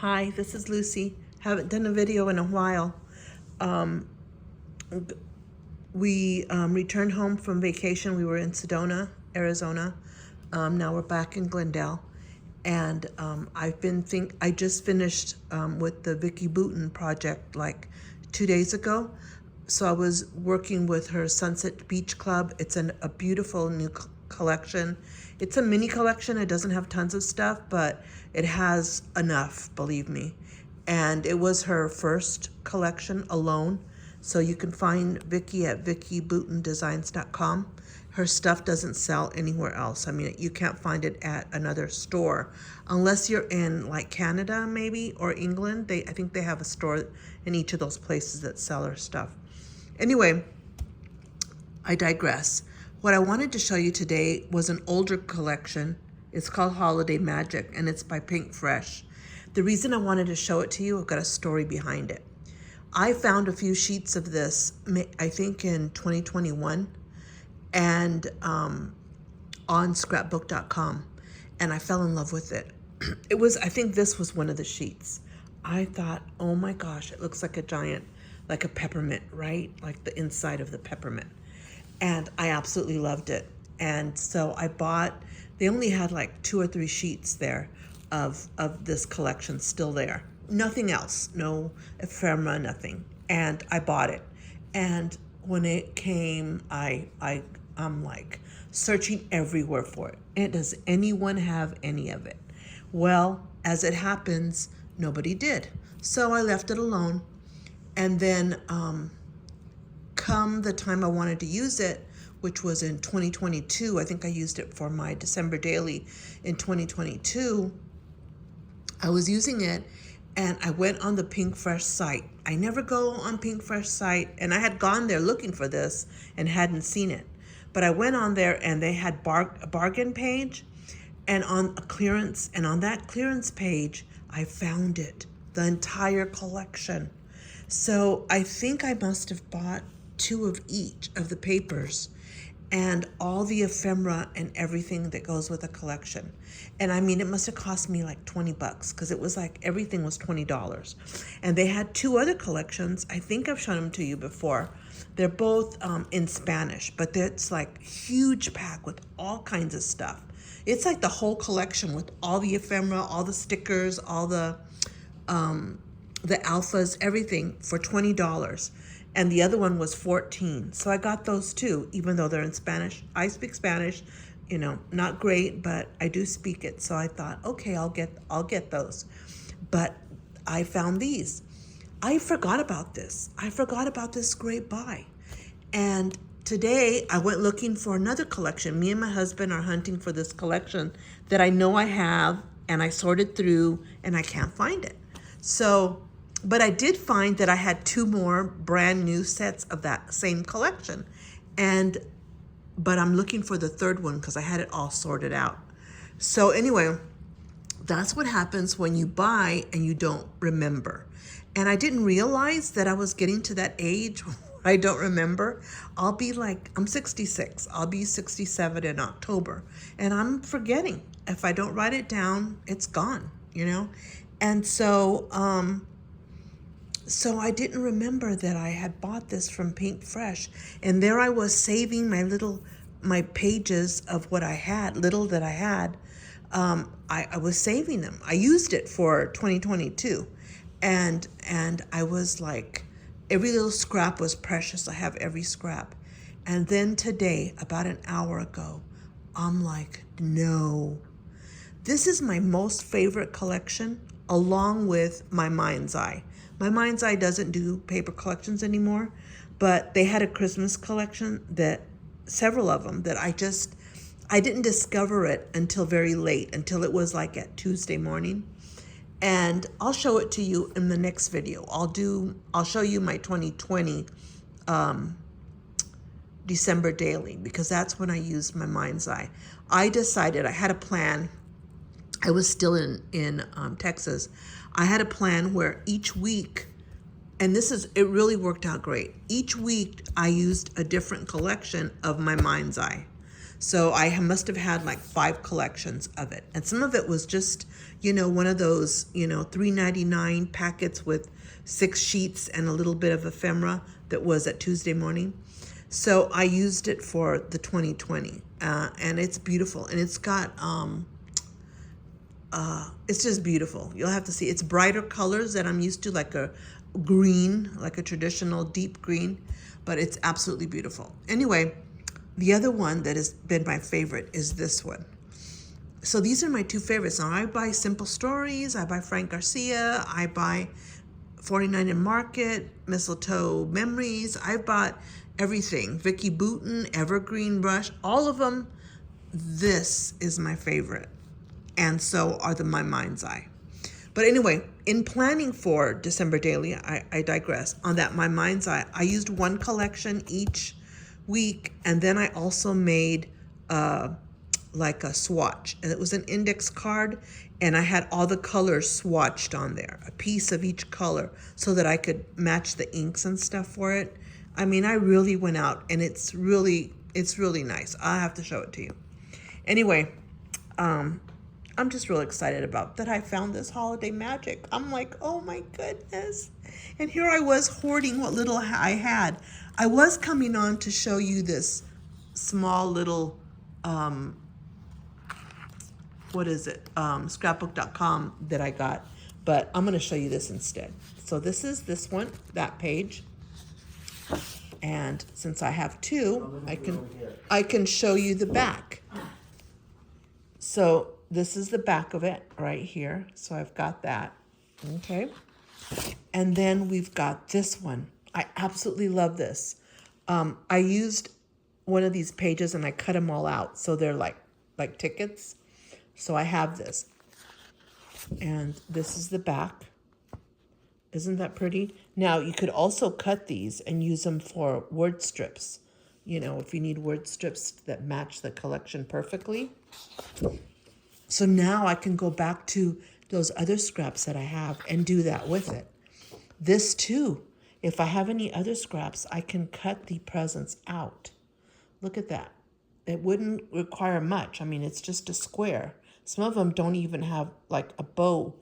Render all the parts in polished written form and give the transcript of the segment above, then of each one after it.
Hi, this is Lucy. Haven't done a video in a while. Um, we returned home from vacation. We were in Sedona, Arizona. Now we're back in Glendale. And I just finished with the Vicky Boutin project like 2 days ago. So I was working with her Sunset Beach Club. It's a beautiful new collection. It's a mini collection. It doesn't have tons of stuff, but it has enough, believe me. And it was her first collection alone. So you can find Vicky at vickyboutindesigns.com. Her stuff doesn't sell anywhere else. I mean, you can't find it at another store unless you're in like Canada maybe or England. I think they have a store in each of those places that sell her stuff. Anyway, I digress. What I wanted to show you today was an older collection. It's called Holiday Magic and it's by Pinkfresh. The reason I wanted to show it to you, I've got a story behind it. I found a few sheets of this, I think in 2021, and on scrapbook.com, and I fell in love with it. I think this was one of the sheets. I thought, oh my gosh, it looks like a giant, like a peppermint, right? Like the inside of the peppermint. And I absolutely loved it. And so I bought, they only had like 2 or 3 sheets there of this collection still there. Nothing else, no ephemera, nothing. And I bought it. And when it came, I'm like searching everywhere for it. And does anyone have any of it? Well, as it happens, nobody did. So I left it alone. And then come the time I wanted to use it, which was in 2022, I think I used it for my December daily in 2022, I was using it and I went on the Pinkfresh site. I never go on Pinkfresh site, and I had gone there looking for this and hadn't seen it. But I went on there and they had a bargain page and on a clearance, and on that clearance page, I found it, the entire collection. So I think I must have bought 2 of each of the papers and all the ephemera and everything that goes with a collection. And I mean, it must have cost me like $20 because it was like everything was $20. And they had 2 other collections. I think I've shown them to you before. They're both in Spanish, but it's like huge pack with all kinds of stuff. It's like the whole collection with all the ephemera, all the stickers, all the alphas, everything for $20. And the other one was $14. So I got those too, even though they're in Spanish. I speak Spanish, you know, not great, but I do speak it. So I thought, okay, I'll get those. But I found these. I forgot about this. I forgot about this great buy. And today I went looking for another collection. Me and my husband are hunting for this collection that I know I have, and I sorted through and I can't find it. So, but I did find that I had 2 more brand new sets of that same collection. But I'm looking for the 3rd one because I had it all sorted out. So anyway, that's what happens when you buy and you don't remember. And I didn't realize that I was getting to that age where I don't remember. I'm 66. I'll be 67 in October. And I'm forgetting. If I don't write it down, it's gone, you know? And so I didn't remember that I had bought this from Pinkfresh. And there I was saving my pages of what I had, little that I had. I was saving them. I used it for 2022. And I was like, every little scrap was precious. I have every scrap. And then today, about an hour ago, I'm like, no. This is my most favorite collection, along with my Mind's Eye. My Mind's Eye doesn't do paper collections anymore, but they had a Christmas collection several of them that I didn't discover it until very late, until it was like at Tuesday morning. And I'll show it to you in the next video. I'll show you my 2020 December daily, because that's when I used my Mind's Eye. I decided, I had a plan. I was still in Texas. I had a plan where each week, and it really worked out great. Each week I used a different collection of my Mind's Eye. So I must have had like 5 collections of it. And some of it was just, one of those, $3.99 packets with 6 sheets and a little bit of ephemera that was at Tuesday morning. So I used it for the 2020, and it's beautiful. And it's got, it's just beautiful. You'll have to see. It's brighter colors that I'm used to, like a green, like a traditional deep green, but it's absolutely beautiful. Anyway, the other one that has been my favorite is this one. So these are my 2 favorites. Now I buy Simple Stories, I buy Frank Garcia, I buy 49 and Market, Mistletoe Memories. I bought everything. Vicky Bouton, Evergreen Rush, all of them. This is my favorite. And so are My Mind's Eye. But anyway, in planning for December Daily, I digress. On that My Mind's Eye, I used 1 collection each week, and then I also made like a swatch. And it was an index card, and I had all the colors swatched on there, a piece of each color, so that I could match the inks and stuff for it. I mean, I really went out, and it's really nice. I'll have to show it to you. Anyway, I'm just real excited about that I found this holiday magic. I'm like, oh my goodness. And here I was hoarding what little I had. I was coming on to show you this small little, scrapbook.com that I got, but I'm going to show you this instead. So this is this one, that page. And since I have 2, I can show you the back. So this is the back of it right here. So I've got that. Okay. And then we've got this one. I absolutely love this. I used one of these pages and I cut them all out. So they're like tickets. So I have this. And this is the back. Isn't that pretty? Now you could also cut these and use them for word strips. If you need word strips that match the collection perfectly. So now I can go back to those other scraps that I have and do that with it. This too, if I have any other scraps, I can cut the presents out. Look at that. It wouldn't require much. I mean, it's just a square. Some of them don't even have like a bow.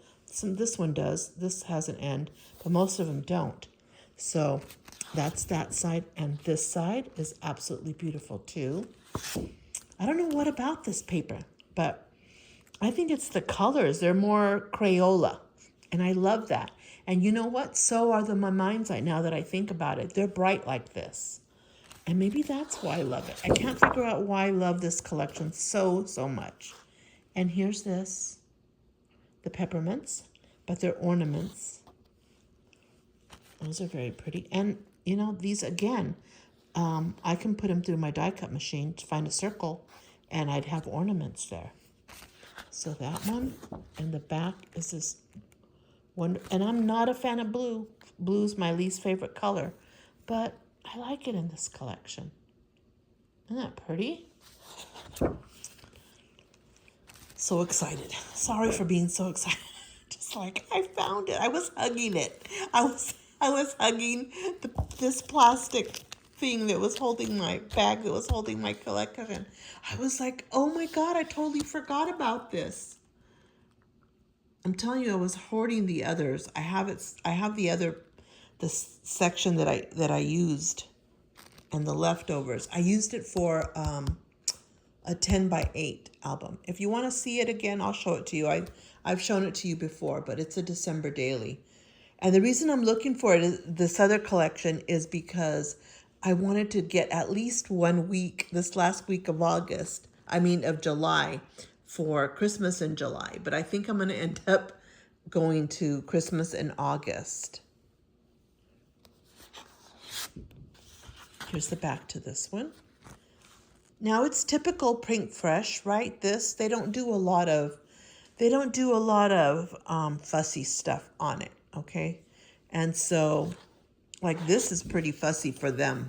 This one does. This has an end, but most of them don't. So that's that side. And this side is absolutely beautiful too. I don't know what about this paper, but I think it's the colors. They're more Crayola, and I love that. And you know what? So are My Mind's Eye, now that I think about it. They're bright like this. And maybe that's why I love it. I can't figure out why I love this collection so much. And here's this, the peppermints, but they're ornaments. Those are very pretty. And, these again, I can put them through my die cut machine to find a circle, and I'd have ornaments there. So that one, and the back is this one. And I'm not a fan of blue. Blue's my least favorite color, but I like it in this collection. Isn't that pretty? So excited. Sorry for being so excited. Just like I found it. I was hugging it. I was hugging this plastic thing that was holding my bag, that was holding my collection. I was like, oh my God, I totally forgot about this. I'm telling you, I was hoarding the others. I have the section that I used, and the leftovers. I used it for a 10x8 album. If you want to see it again, I'll show it to you. I've shown it to you before, but it's a December daily. And the reason I'm looking for it, this other collection, is because I wanted to get at least 1 week, this last week of July, for Christmas in July. But I think I'm going to end up going to Christmas in August. Here's the back to this one. Now it's typical Pinkfresh, right? They don't do a lot of fussy stuff on it, okay? And so, like, this is pretty fussy for them,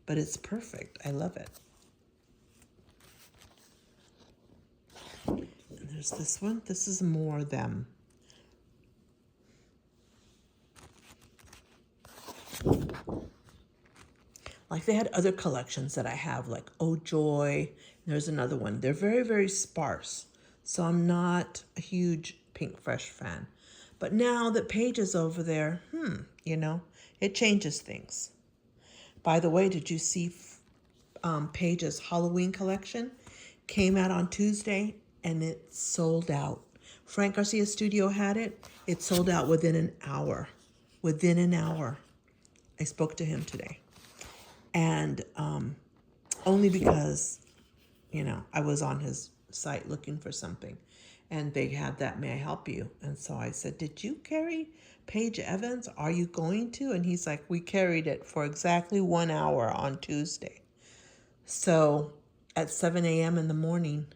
but it's perfect. I love it. And there's this one. This is more them. Like, they had other collections that I have, like Oh Joy. There's another one. They're very, very sparse. So I'm not a huge Pinkfresh fan. But now that Paige is over there, you know, it changes things. By the way, did you see Paige's Halloween collection? Came out on Tuesday and it sold out. Frank Garcia Studio had it. It sold out within an hour. Within an hour. I spoke to him today. And only because, you know, I was on his site looking for something. And they had that, may I help you? And so I said, did you carry Paige Evans? Are you going to? And he's like, we carried it for exactly 1 hour on Tuesday. So at 7 a.m. in the morning,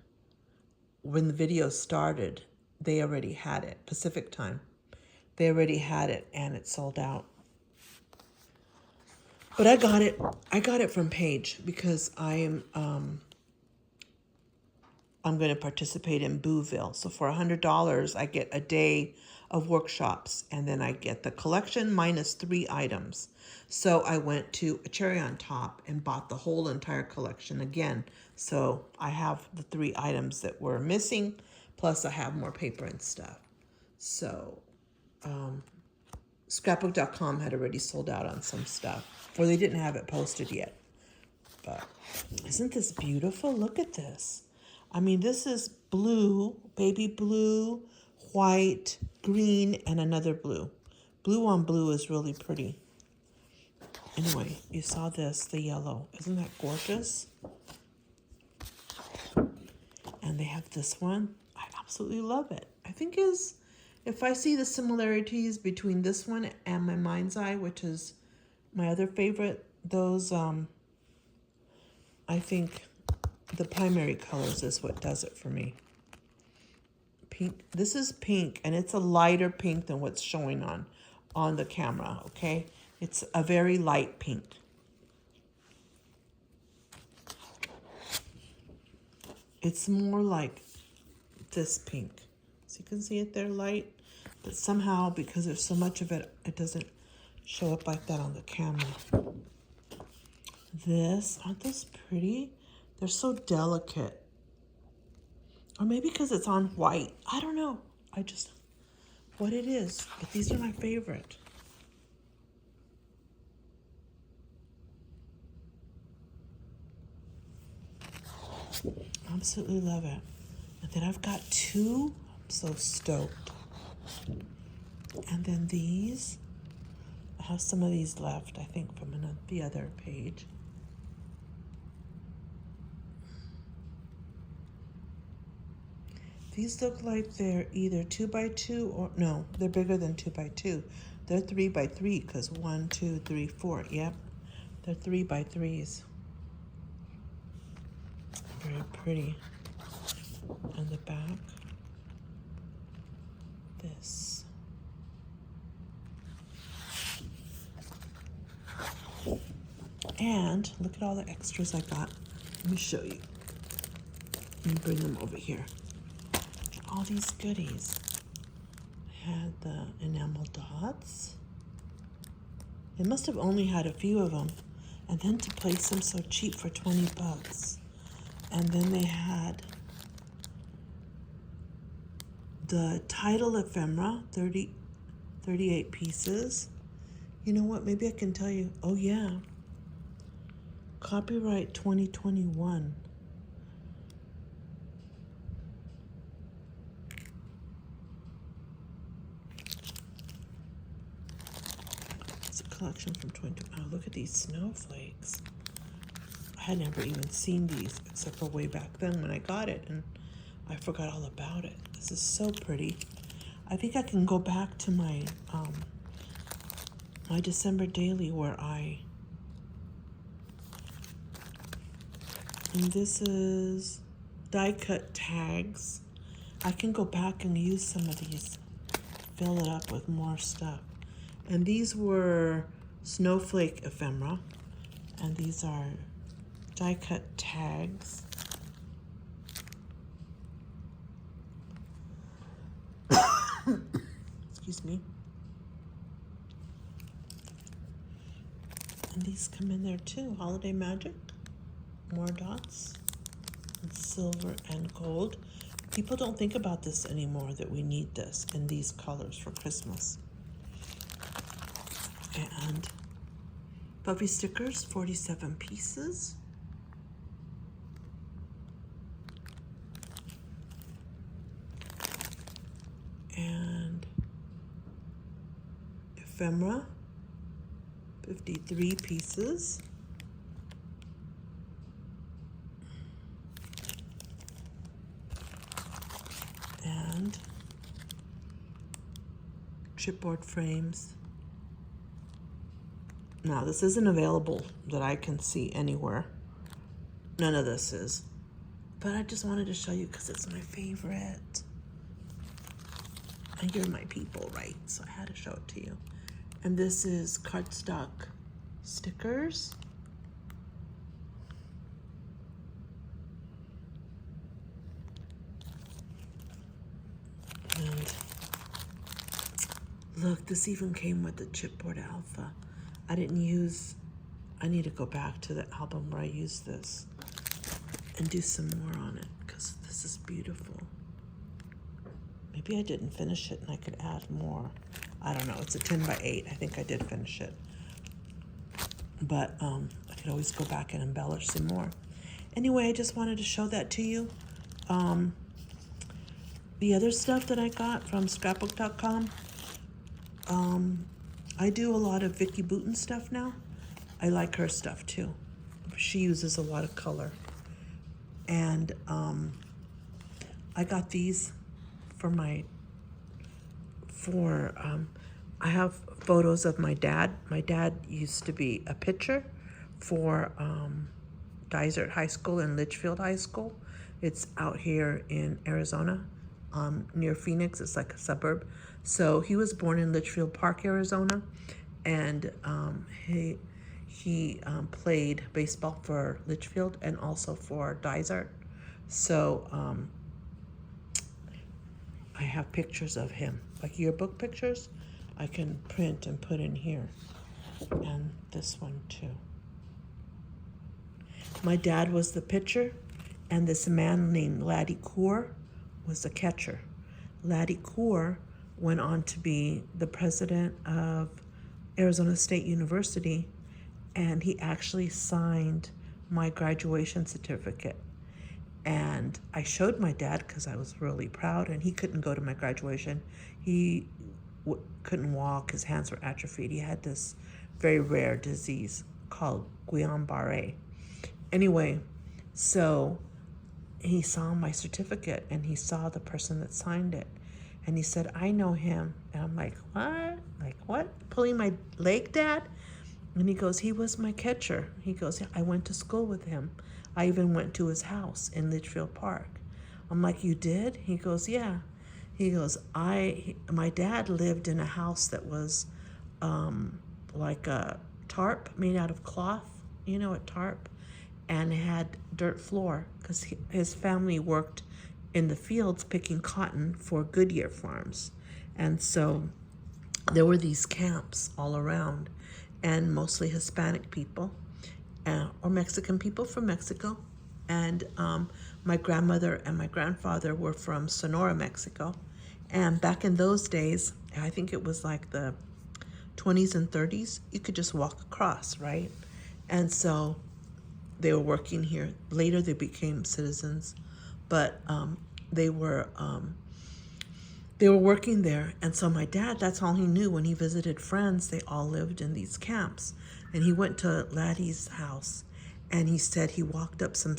when the video started, they already had it, Pacific time. They already had it and it sold out. But I got it from Paige because I'm going to participate in Booville. So for $100, I get a day of workshops, and then I get the collection minus 3 items. So I went to a Cherry on Top and bought the whole entire collection again. So I have the 3 items that were missing, plus I have more paper and stuff. So scrapbook.com had already sold out on some stuff, or they didn't have it posted yet. But isn't this beautiful? Look at this. I mean, this is blue, baby blue, white, green, and another blue. Blue on blue is really pretty. Anyway, you saw this, the yellow. Isn't that gorgeous? And they have this one. I absolutely love it. I think if I see the similarities between this one and my Mind's Eye, which is my other favorite, those, I think the primary colors is what does it for me. Pink. This is pink, and it's a lighter pink than what's showing on the camera, okay? It's a very light pink. It's more like this pink. So you can see it there, light. But somehow, because there's so much of it, it doesn't show up like that on the camera. Aren't those pretty? They're so delicate. Or maybe because it's on white. I don't know. What it is. But these are my favorite. Absolutely love it. And then I've got 2. I'm so stoked. And then these. I have some of these left, I think, from the other page. These look like they're either 2x2 or, no, they're bigger than 2x2. They're 3x3 because 1, 2, 3, 4. Yep, they're 3x3s. Very pretty. On the back, this. And look at all the extras I got. Let me show you. Let me bring them over here. All these goodies. I had the enamel dots. They must have only had a few of them. And then to place them so cheap for 20 bucks. And then they had the title ephemera, 38 pieces. You know what? Maybe I can tell you. Oh, yeah. Copyright 2021. It's a collection from 2020. Oh, look at these snowflakes. I had never even seen these except for way back then when I got it, and I forgot all about it. This is so pretty. I think I can go back to my my December daily where and this is die cut tags. I can go back and use some of these, fill it up with more stuff. And these were snowflake ephemera, and these are die cut tags. Excuse me. And these come in there too. Holiday Magic. More dots. silver and gold. People don't think about this anymore, that we need this in these colors for Christmas. And puffy stickers, 47 pieces. And ephemera, 53 pieces. And chipboard frames. Now, this isn't available that I can see anywhere. None of this is. But I just wanted to show you because it's my favorite. And you're my people, right? So I had to show it to you. And this is cardstock stickers. And look, this even came with the chipboard alpha. I need to go back to the album where I used this and do some more on it because this is beautiful. Maybe I didn't finish it and I could add more. I don't know, it's a 10 by 8. I think I did finish it. But I could always go back and embellish some more. Anyway, I just wanted to show that to you. The other stuff that I got from scrapbook.com, I do a lot of Vicki Boutin stuff now. I like her stuff too. She uses a lot of color. And I got these I have photos of my dad. My dad used to be a pitcher for Dysart High School and Litchfield High School. It's out here in Arizona, near Phoenix. It's like a suburb. So he was born in Litchfield Park, Arizona, and he played baseball for Litchfield and also for Dysart. So I have pictures of him, like yearbook pictures. I can print and put in here, and this one too. My dad was the pitcher, and this man named Laddie Kaur was the catcher. Laddie Kaur went on to be the president of Arizona State University, and he actually signed my graduation certificate. And I showed my dad because I was really proud, and he couldn't go to my graduation. He couldn't walk, his hands were atrophied. He had this very rare disease called Guillain-Barré. Anyway, so he saw my certificate and he saw the person that signed it. And he said, I know him. And I'm like, what? Like, what? Pulling my leg, Dad? And he goes, he was my catcher. He goes, I went to school with him. I even went to his house in Litchfield Park. I'm like, you did? He goes, yeah. He goes, my dad lived in a house that was like a tarp made out of cloth, you know, a tarp, and it had dirt floor because his family worked in the fields picking cotton for Goodyear Farms. And so there were these camps all around, and mostly Hispanic people or Mexican people from Mexico. And my grandmother and my grandfather were from Sonora, Mexico. And back in those days, I think it was like the 20s and 30s, you could just walk across, right? And so they were working here. Later they became citizens, but they were working there. And so my dad, that's all he knew. When he visited friends, they all lived in these camps. And he went to Laddie's house, and he said he walked up some,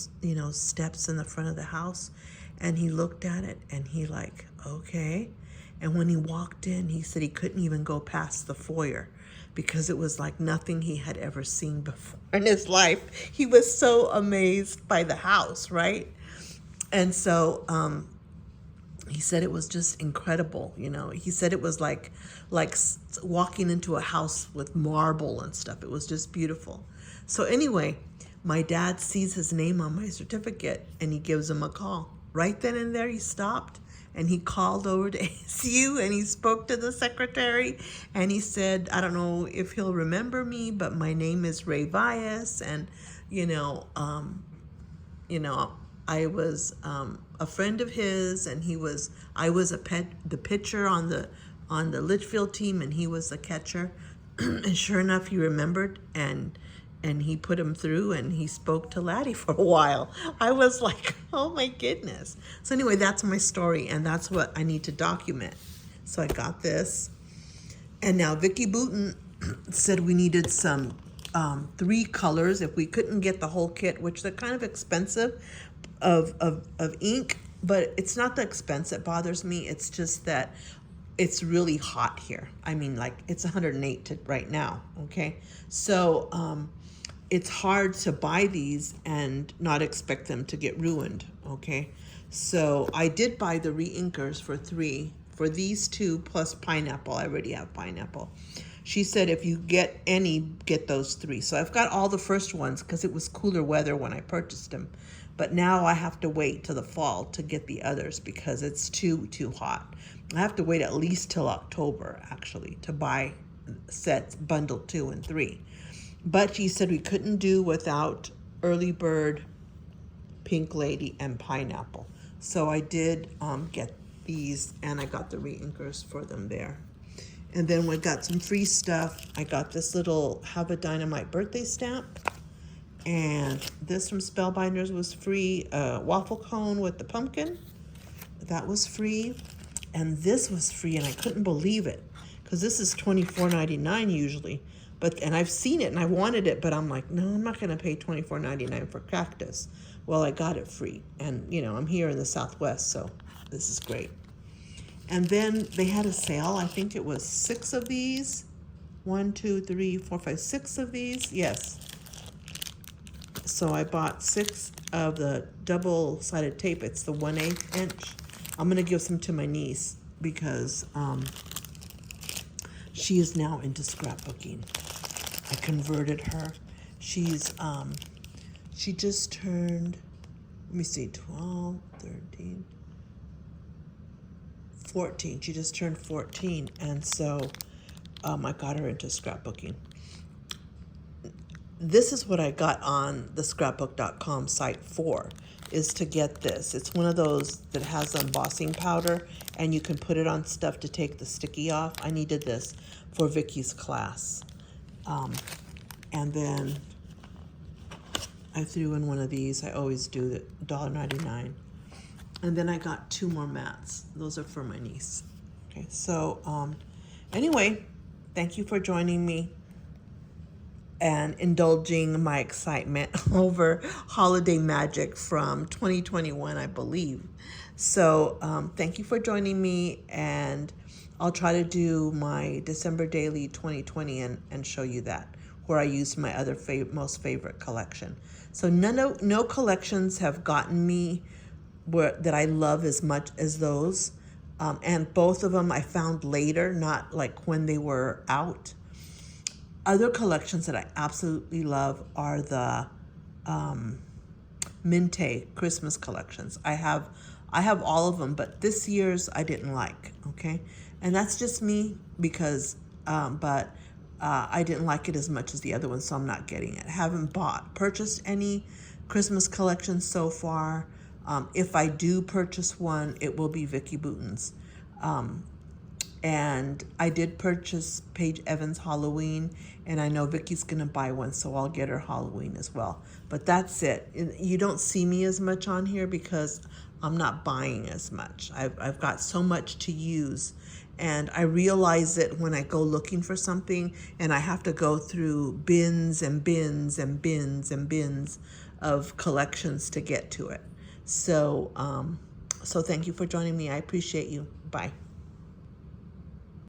steps in the front of the house, and he looked at it, and he like, okay. And when he walked in, he said he couldn't even go past the foyer because it was like nothing he had ever seen before in his life. He was so amazed by the house, right? And so he said it was just incredible, He said it was like walking into a house with marble and stuff. It was just beautiful. So anyway, my dad sees his name on my certificate, and he gives him a call. Right then and there, he stopped, and he called over to ASU, and he spoke to the secretary, and he said, I don't know if he'll remember me, but my name is Ray Vias, and, I was a friend of his, and I was the pitcher on the Litchfield team, and he was the catcher. And sure enough, he remembered, and he put him through, and he spoke to Laddie for a while. I was like, oh my goodness. So anyway, that's my story, and that's what I need to document. So I got this. And now Vicki Booten said we needed some 3 colors if we couldn't get the whole kit, which they're kind of expensive of ink, but it's not the expense that bothers me. It's just that it's really hot here. I mean, like, it's 108 right now, okay? So it's hard to buy these and not expect them to get ruined, okay? So I did buy the re-inkers for 3, for these 2 plus pineapple. I already have pineapple. She said if you get any, get those 3. So I've got all the first ones because it was cooler weather when I purchased them. But now I have to wait till the fall to get the others because it's too hot. I have to wait at least till October, actually, to buy sets bundle 2 and 3. But she said we couldn't do without Early Bird, Pink Lady, and Pineapple. So I did get these, and I got the re-inkers for them there. And then we got some free stuff. I got this little Have a Dynamite birthday stamp. And this from Spellbinders was free. Waffle cone with the pumpkin. That was free. And this was free, and I couldn't believe it. Because this is $24.99 usually. And I've seen it, and I wanted it, but I'm like, no, I'm not going to pay $24.99 for cactus. Well, I got it free. And, you know, I'm here in the Southwest, so this is great. And then they had a sale. I think it was 6 of these. 1, 2, 3, 4, 5, 6 of these. Yes. So I bought 6 of the double-sided tape. It's the 1/8 inch. I'm going to give some to my niece because she is now into scrapbooking. I converted her. She just turned, let me see, 12, 13, 14. She just turned 14, and so I got her into scrapbooking. This is what I got on the scrapbook.com site for, is to get this. It's one of those that has embossing powder, and you can put it on stuff to take the sticky off. I needed this for Vicky's class. And then I threw in one of these. I always do, the $1.99. And then I got 2 more mats. Those are for my niece. Okay, so anyway, thank you for joining me and indulging my excitement over holiday magic from 2021, I believe. So thank you for joining me, and I'll try to do my December Daily 2020 and show you that, where I used my other most favorite collection. So no collections have gotten me that I love as much as those. And both of them I found later, not like when they were out. Other collections that I absolutely love are the Minte Christmas collections. I have all of them, but this year's I didn't like, okay? And that's just me because, I didn't like it as much as the other ones, so I'm not getting it. Haven't purchased any Christmas collections so far. If I do purchase one, it will be Vicki Booten's. And I did purchase Paige Evans' Halloween, and I know Vicky's gonna buy one, so I'll get her Halloween as well. But that's it. You don't see me as much on here because I'm not buying as much. I've got so much to use, and I realize it when I go looking for something, and I have to go through bins and bins and bins and bins of collections to get to it. So, so thank you for joining me. I appreciate you. Bye.